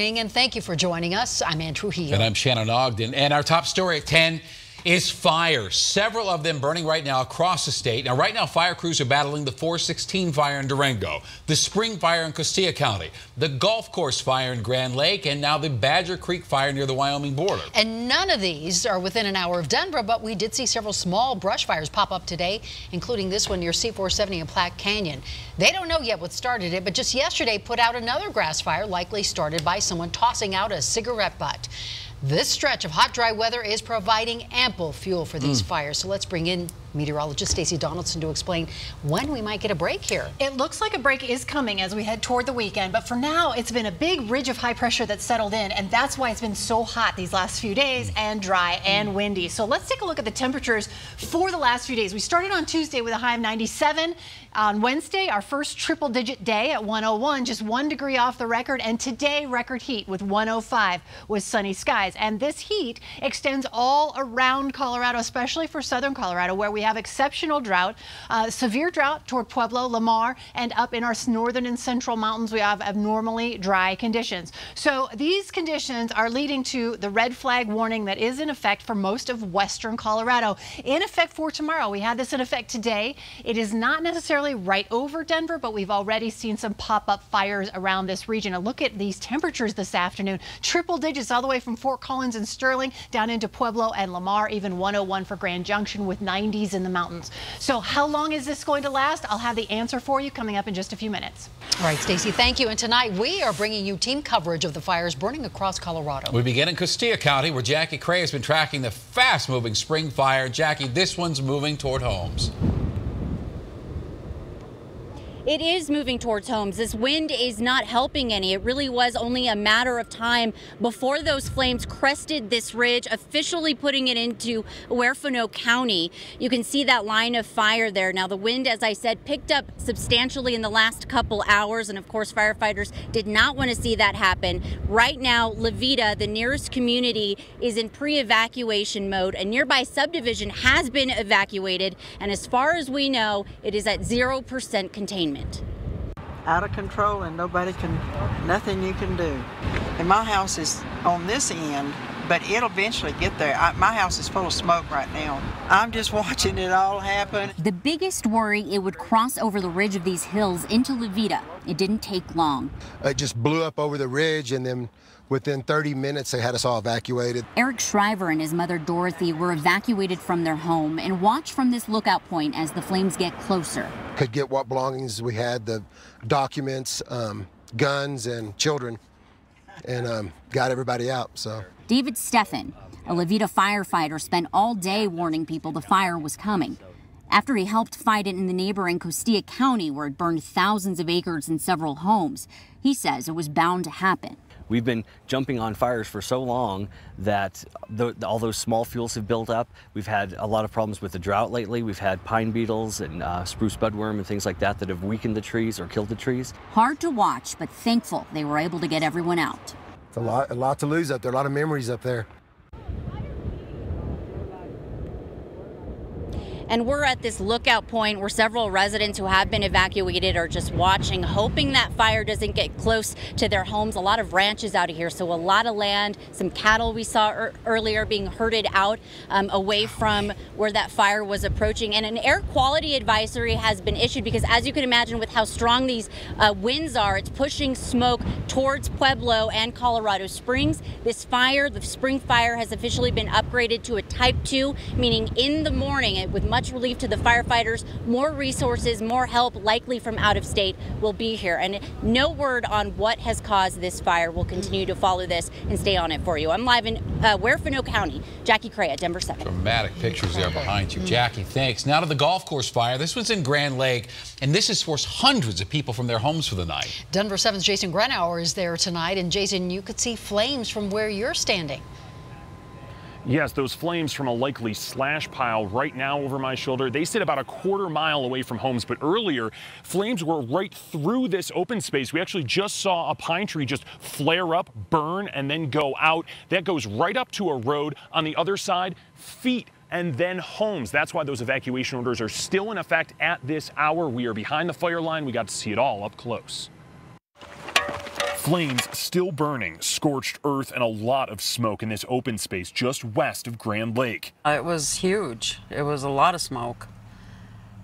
And thank you for joining us. I'm Ann Trujillo. And I'm Shannon Ogden. And our top story at 10 is fires. Several of them burning right now across the state. Now, right now, fire crews are battling the 416 fire in Durango, the Spring Fire in Costilla County, the Golf Course fire in Grand Lake, and now the Badger Creek fire near the Wyoming border. And none of these are within an hour of Denver, but we did see several small brush fires pop up today, including this one near C-470 in Platte Canyon. They don't know yet what started it, but just yesterday put out another grass fire, likely started by someone tossing out a cigarette butt. This stretch of hot, dry weather is providing ample fuel for these fires. So let's bring in meteorologist Stacey Donaldson to explain when we might get a break here. It looks like a break is coming as we head toward the weekend, but for now it's been a big ridge of high pressure that's settled in, and that's why it's been so hot these last few days and dry and windy. So let's take a look at the temperatures for the last few days. We started on Tuesday with a high of 97. On Wednesday, our first triple-digit day at 101, just 1 degree off the record, and today record heat with 105 with sunny skies. And this heat extends all around Colorado, especially for southern Colorado, where we have exceptional drought, severe drought toward Pueblo, Lamar, and up in our northern and central mountains, we have abnormally dry conditions. So these conditions are leading to the red flag warning that is in effect for most of western Colorado. In effect for tomorrow. We had this in effect today. It is not necessarily right over Denver, but we've already seen some pop-up fires around this region. And look at these temperatures this afternoon. Triple digits all the way from Fort Collins and Sterling down into Pueblo and Lamar, even 101 for Grand Junction with 90s in the mountains. So how long is this going to last? I'll have the answer for you coming up in just a few minutes. All right, Stacey, thank you. And tonight we are bringing you team coverage of the fires burning across Colorado. We begin in Costilla County, where Jackie Cray has been tracking the fast-moving spring fire. Jackie, this one's moving toward homes. It is moving towards homes. This wind is not helping any. It really was only a matter of time before those flames crested this ridge, officially putting it into Huerfano County. You can see that line of fire there. Now, the wind, as I said, picked up substantially in the last couple hours, and of course, firefighters did not want to see that happen. Right now, Levita, the nearest community, is in pre-evacuation mode. A nearby subdivision has been evacuated, and as far as we know, it is at 0% containment. Out of control, and nothing you can do. And my house is on this end, but it'll eventually get there. My house is full of smoke right now. I'm just watching it all happen. The biggest worry, it would cross over the ridge of these hills into Levita. It didn't take long. It just blew up over the ridge, and then within 30 minutes, they had us all evacuated. Eric Shriver and his mother Dorothy were evacuated from their home and watched from this lookout point as the flames get closer. Could get what belongings we had, the documents, guns, and children, and got everybody out. So David Steffen, a Levita firefighter, spent all day warning people the fire was coming. After he helped fight it in the neighboring Costilla County, where it burned thousands of acres and several homes, he says it was bound to happen. We've been jumping on fires for so long that all those small fuels have built up. We've had a lot of problems with the drought lately. We've had pine beetles and spruce budworm and things like that that have weakened the trees or killed the trees. Hard to watch, but thankful they were able to get everyone out. It's a lot to lose up there, a lot of memories up there. And we're at this lookout point where several residents who have been evacuated are just watching, hoping that fire doesn't get close to their homes. A lot of ranches out of here, so a lot of land, some cattle we saw earlier being herded out away from where that fire was approaching. And an air quality advisory has been issued because, as you can imagine, with how strong these winds are, it's pushing smoke towards Pueblo and Colorado Springs. This fire, the spring fire, has officially been upgraded to a Type 2, meaning in the morning, with much relief to the firefighters, more resources, more help, likely from out of state, will be here. And no word on what has caused this fire. We'll continue to follow this and stay on it for you. I'm live in Huerfano County. Jackie Cray at Denver 7. Dramatic pictures there behind you. Jackie, thanks. Now to the golf course fire. This one's in Grand Lake, and this has forced hundreds of people from their homes for the night. Denver 7's Jason Grenauer is there tonight. And Jason, you could see flames from where you're standing. Yes, those flames from a likely slash pile right now over my shoulder, they sit about a quarter-mile away from homes, but earlier flames were right through this open space. We actually just saw a pine tree just flare up, burn, and then go out. That goes right up to a road. On the other side, feet and then homes. That's why those evacuation orders are still in effect at this hour. We are behind the fire line. We got to see it all up close. Flames still burning, scorched earth, and a lot of smoke in this open space just west of Grand Lake. It was huge. It was a lot of smoke.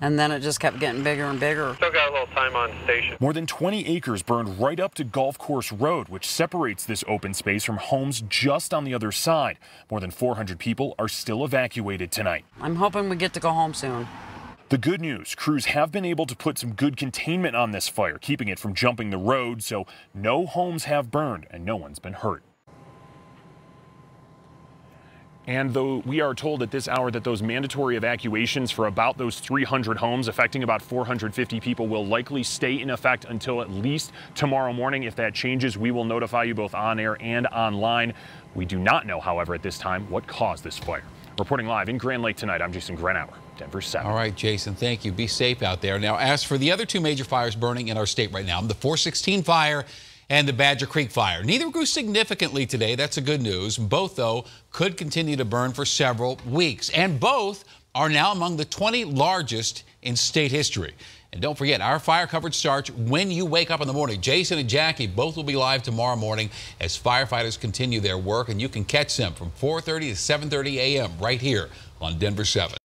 And then it just kept getting bigger and bigger. Still got a little time on station. More than 20 acres burned right up to Golf Course Road, which separates this open space from homes just on the other side. More than 400 people are still evacuated tonight. I'm hoping we get to go home soon. The good news, crews have been able to put some good containment on this fire, keeping it from jumping the road, so no homes have burned and no one's been hurt. And though we are told at this hour that those mandatory evacuations for about those 300 homes affecting about 450 people will likely stay in effect until at least tomorrow morning. If that changes, we will notify you both on air and online. We do not know, however, at this time what caused this fire. Reporting live in Grand Lake tonight, I'm Jason Grenauer, Denver 7. All right, Jason, thank you. Be safe out there. Now, as for the other two major fires burning in our state right now, the 416 fire and the Badger Creek fire. Neither grew significantly today. That's the good news. Both, though, could continue to burn for several weeks. And both are now among the 20 largest in state history. And don't forget, our fire coverage starts when you wake up in the morning. Jason and Jackie both will be live tomorrow morning as firefighters continue their work. And you can catch them from 4:30 to 7:30 a.m. right here on Denver 7.